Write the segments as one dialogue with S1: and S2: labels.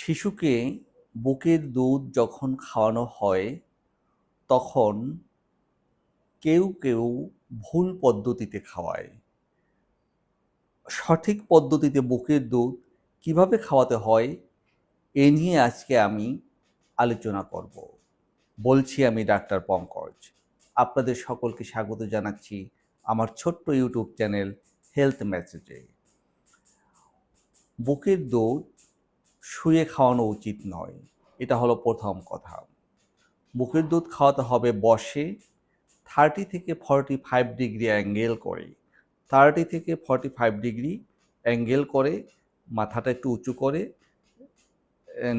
S1: শিশুকে বুকের দুধ যখন খাওয়ানো হয়, তখন কেউ কেউ ভুল পদ্ধতিতে খাওয়ায়। সঠিক পদ্ধতিতে বুকের দুধ কিভাবে খাওয়াতে হয়, এ নিয়ে আজকে আমি আলোচনা করব। বলছি আমি ডাক্তার পঙ্কজ। আপনাদের সকলকে স্বাগত জানাচ্ছি আমার ছোট্ট ইউটিউব চ্যানেল হেলথ মেসেজে। বুকের দুধ শুয়ে খাওয়ানো উচিত নয়, এটা হলো প্রথম কথা। বুকের দুধ খাওয়াতে হবে বসে 30 থেকে 45 ডিগ্রি অ্যাঙ্গেল করে। 30 থেকে 45 ডিগ্রি অ্যাঙ্গেল করে মাথাটা একটু উঁচু করে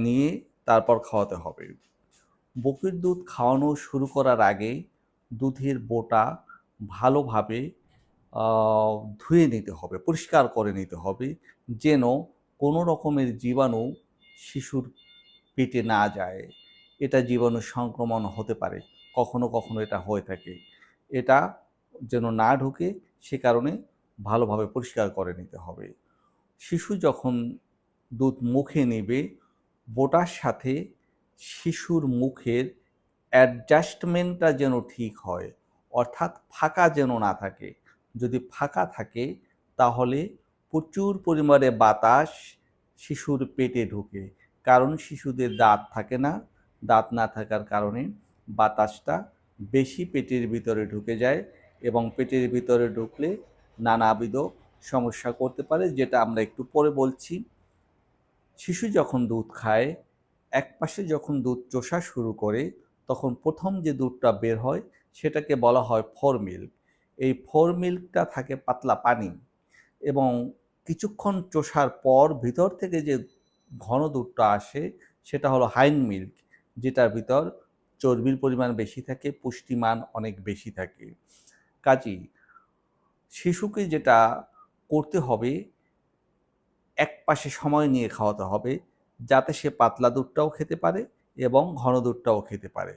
S1: নিয়ে তারপর খাওয়াতে হবে। বুকের দুধ খাওয়ানো শুরু করার আগে দুধের বোটা ভালোভাবে ধুয়ে নিতে হবে, পরিষ্কার করে নিতে হবে, যেন কোনো রকমের জীবাণু শিশুর পেটে না যায়। এটা জীবাণু সংক্রমণ হতে পারে, কখনো কখনো এটা হয়ে থাকে। এটা যেন না ঢুকে সে কারণে ভালোভাবে পরিষ্কার করে নিতে হবে। শিশু যখন দুধ মুখে নেবে, বোটার সাথে শিশুর মুখের অ্যাডজাস্টমেন্টটা যেন ঠিক হয়, অর্থাৎ ফাঁকা যেন না থাকে। যদি ফাঁকা থাকে তাহলে প্রচুর পরিমাণে বাতাস শিশুর পেটে ঢোকে, কারণ শিশুদের দাঁত থাকে না। দাঁত না থাকার কারণে বাতাসটা বেশি পেটের ভিতরে ঢুকে যায় এবং পেটের ভিতরে ঢুকলে নানাবিধ সমস্যা করতে পারে, যেটা আমরা একটু পরে বলছি। শিশু যখন দুধ খায়, একপাশে যখন দুধ চোষা শুরু করে, তখন প্রথম যে দুধটা বের হয় সেটাকে বলা হয় ফোর মিল্ক। এই ফোর মিল্কটা থাকে পাতলা পানি এবং কিছুক্ষণ চোষার পর ভিতর থেকে যে ঘন দুধটা আসে সেটা হলো হাইন্ড মিল্ক, যেটার ভিতর চর্বির পরিমাণ বেশি থাকে, পুষ্টিমান অনেক বেশি থাকে। কাজেই শিশুকে যেটা করতে হবে, একপাশে সময় নিয়ে খাওয়াতে হবে, যাতে সে পাতলা দুধটাও খেতে পারে এবং ঘন দুধটাও খেতে পারে।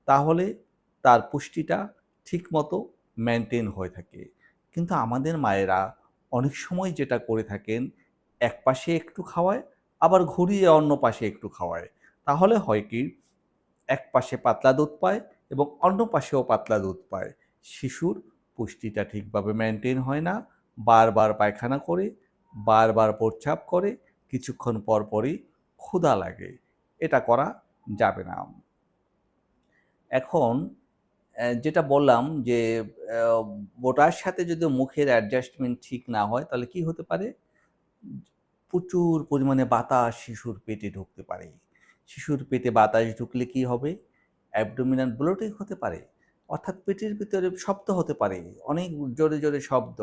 S1: তাহলে তার পুষ্টিটা ঠিকমতো মেইনটেইন হয়ে থাকে। কিন্তু আমাদের মায়েরা অনেক সময় যেটা করে থাকেন, একপাশে একটু খাওয়ায়, আবার ঘুরিয়ে অন্য পাশে একটু খাওয়ায়। তাহলে হয় কি, একপাশে পাতলা দুধ পায় এবং অন্য পাশেও পাতলা দুধ পায়। শিশুর পুষ্টিটা ঠিকভাবে মেইনটেইন হয় না, বারবার পায়খানা করে, বারবার প্রস্রাব করে, কিছুক্ষণ পর পরই ক্ষুধা লাগে। এটা করা যাবে না। এখন যেটা বললাম যে ওটার সাথে যদি মুখের অ্যাডজাস্টমেন্ট ঠিক না হয় তাহলে কি হতে পারে? প্রচুর পরিমাণে বাতাস শিশুর পেটে ঢুকতে পারে। শিশুর পেটে বাতাস ঢুকলে কি হবে? অ্যাবডোমিনাল ব্লোটিং হতে পারে। অর্থাৎ পেটের ভিতরে শব্দ হতে পারে, অনেক জোরে জোরে শব্দ।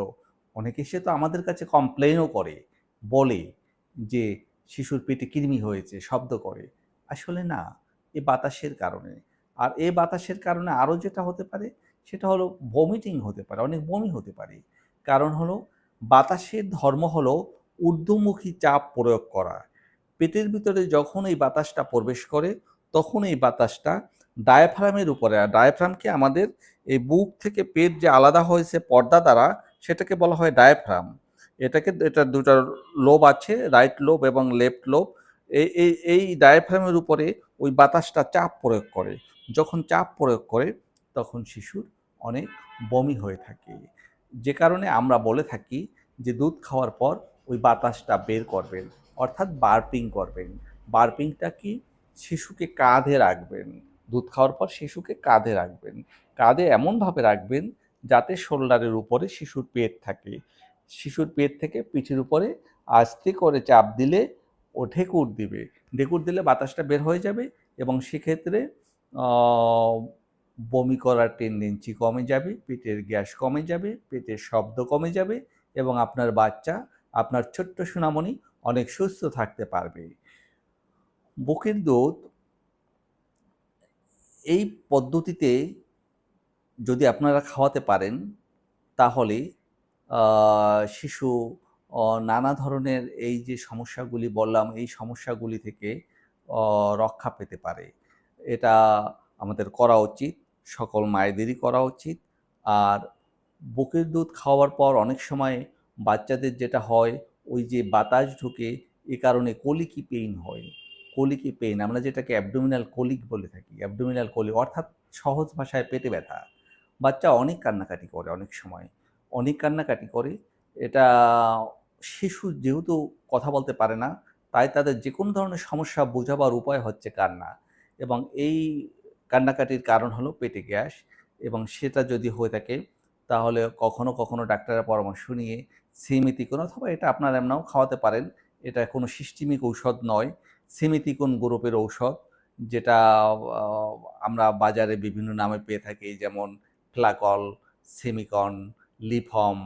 S1: অনেকে সে তো আমাদের কাছে কমপ্লেইনও করে, বলে যে শিশুর পেটে কৃমি হয়েছে, শব্দ করে। আসলে না, এ বাতাসের কারণে। আর এ বাতাসের কারণে আরও যেটা হতে পারে সেটা হলো ভমিটিং হতে পারে, অনেক বমি হতে পারে। কারণ হলো বাতাসের ধর্ম হলো ঊর্ধ্বমুখী চাপ প্রয়োগ করা। পেটের ভিতরে যখন এই বাতাসটা প্রবেশ করে, তখন এই বাতাসটা ডায়াফ্রামের উপরে, আর ডায়াফ্রামকে আমাদের এই বুক থেকে পেট যে আলাদা হয়েছে পর্দা দ্বারা, সেটাকে বলা হয় ডায়াফ্রাম। এটা দুটো লোব আছে, রাইট লোব এবং লেফট লোব। এই ডায়াফ্রামের উপরে ওই বাতাসটা চাপ প্রয়োগ করে। যখন চাপ প্রয়োগ করে তখন শিশুর অনেক বমি হয়ে থাকে। যে কারণে আমরা বলে থাকি যে দুধ খাওয়ার পর ওই বাতাসটা বের করবেন, অর্থাৎ বার্পিং করবেন। বার্পিংটা কি? শিশুকে কাঁধে রাখবেন। দুধ খাওয়ার পর শিশুকে কাঁধে রাখবেন। কাঁধে এমনভাবে রাখবেন যাতে শোল্ডারের উপরে শিশুর পেট থাকে। শিশুর পেট থেকে পিঠের উপরে আস্তে করে চাপ দিলে ও ঢেকুর দিবে। ঢেকুর দিলে বাতাসটা বের হয়ে যাবে এবং সেক্ষেত্রে বমি করার টেন্ডেন্সি কমে যাবে, পেটের গ্যাস কমে যাবে, পেটের শব্দ কমে যাবে এবং আপনার বাচ্চা, আপনার ছোট্ট সোনামণি অনেক সুস্থ থাকতে পারবে। বুকের দুধ এই পদ্ধতিতে যদি আপনারা খাওয়াতে পারেন, তাহলে শিশু নানা ধরনের এই যে সমস্যাগুলি বললাম, এই সমস্যাগুলি থেকে রক্ষা পেতে পারে। এটা আমাদের করা উচিত, সকল মায়েদেরই করা উচিত। আর বুকের দুধ খাওয়ার পর অনেক সময় বাচ্চাদের যেটা হয়, ওই যে বাতাস ঢুকে, এ কারণে কলিকি পেইন হয়। কলিকি পেইন, আমরা যেটাকে অ্যাবডোমিনাল কোলিক বলে থাকি, অ্যাবডোমিনাল কোলিক অর্থাৎ সহজ ভাষায় পেটে ব্যথা। বাচ্চা অনেক কান্নাকাটি করে, অনেক সময় অনেক কান্নাকাটি করে। এটা শিশু যেহেতু কথা বলতে পারে না, তাই তাদের যে কোনো ধরনের সমস্যা বোঝাবার উপায় হচ্ছে কান্না, এবং এই কান্নাকাটির কারণ হলো পেটে গ্যাস। এবং সেটা যদি হয়ে থাকে তাহলে কখনো কখনো ডাক্তারের পরামর্শ নিয়ে সিমিতিকোন, অথবা এটা আপনারা এমনও খাওয়াতে পারেন, এটা কোনো সিস্টেমিক ঔষধ নয়, সিমিতিকোন গ্রুপের ঔষধ, যেটা আহ, আমরা বাজারে বিভিন্ন নামে পেয়ে থাকি, যেমন ফ্লাকল, সিমিকন, লিফম,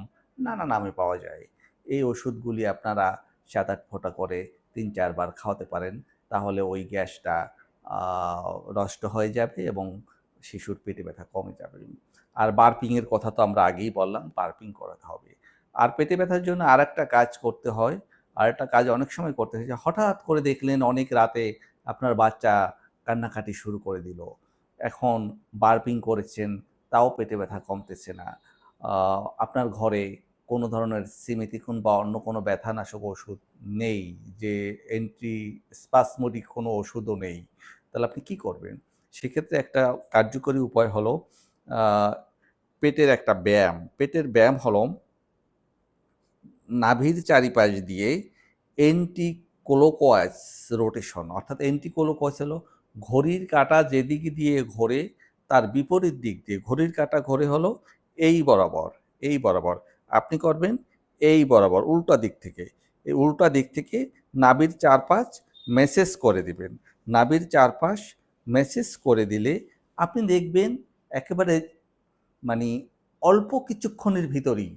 S1: নানা নামে পাওয়া যায়। এই ওষুধগুলি আপনারা 7-8 ফোঁটা করে 3-4 বার খাওয়াতে পারেন, তাহলে ওই গ্যাসটা নষ্ট হয়ে যাবে এবং শিশুর পেটে ব্যথা কমে যাবে। আর বার্পিংয়ের কথা তো আমরা আগেই বললাম, বার্পিং করাতে হবে। আর পেটে ব্যথার জন্য আরেকটা কাজ করতে হয়, আরেকটা কাজ অনেক সময় করতে হয় যে হঠাৎ করে দেখলেন অনেক রাতে আপনার বাচ্চা কান্নাকাটি শুরু করে দিল। এখন বার্পিং করেছেন, তাও পেটে ব্যথা কমতেছে না। আপনার ঘরে কোনো ধরনের সিমিতিকুন বা অন্য কোনো ব্যথানাশক ওষুধ নেই, যে স্পাসমোডিক কোনো ওষুধও নেই, তাহলে আপনি কি করবেন? সেক্ষেত্রে একটা কার্যকরী উপায় হলো আ পেটের একটা ব্যায়াম। পেটের ব্যায়াম হলো নাভির চারিপাশ দিয়ে এন্টি ক্লকওয়াইজ রোটেশন, অর্থাৎ এন্টি ক্লকওয়াইজ হলো ঘড়ির কাঁটা যেদিক দিয়ে ঘোরে তার বিপরীত দিক দিয়ে ঘড়ির কাঁটা ঘোরে হলো এই বরাবর, এই বরাবর। আপনি করবেন এই বরাবর, উল্টা দিক থেকে। এই উল্টা দিক থেকে নাভির চারপাশ মেসেজ করে দিবেন। নাভির চারপাশ মেসেজ করে দিলে আপনি দেখবেন একেবারে মানে অল্প কিছুক্ষণের ভিতরেই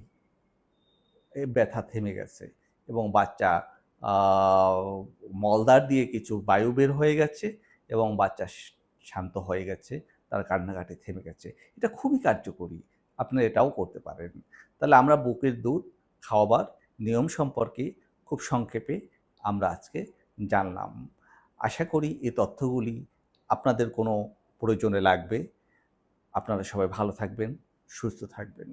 S1: ব্যথা থেমে গেছে এবং বাচ্চা মলদ্বার দিয়ে কিছু বায়ু বের হয়ে গেছে এবং বাচ্চা শান্ত হয়ে গেছে, তার কান্নাকাটি থেমে গেছে। এটা খুবই কার্যকরী। আপনারা এটাও করতে পারেন। তাহলে আমরা বুকের দুধ খাওয়াবার নিয়ম সম্পর্কে খুব সংক্ষেপে আমরা আজকে জানলাম। আশা করি এই তথ্যগুলি আপনাদের কোনো প্রয়োজনে লাগবে। আপনারা সবাই ভালো থাকবেন, সুস্থ থাকবেন।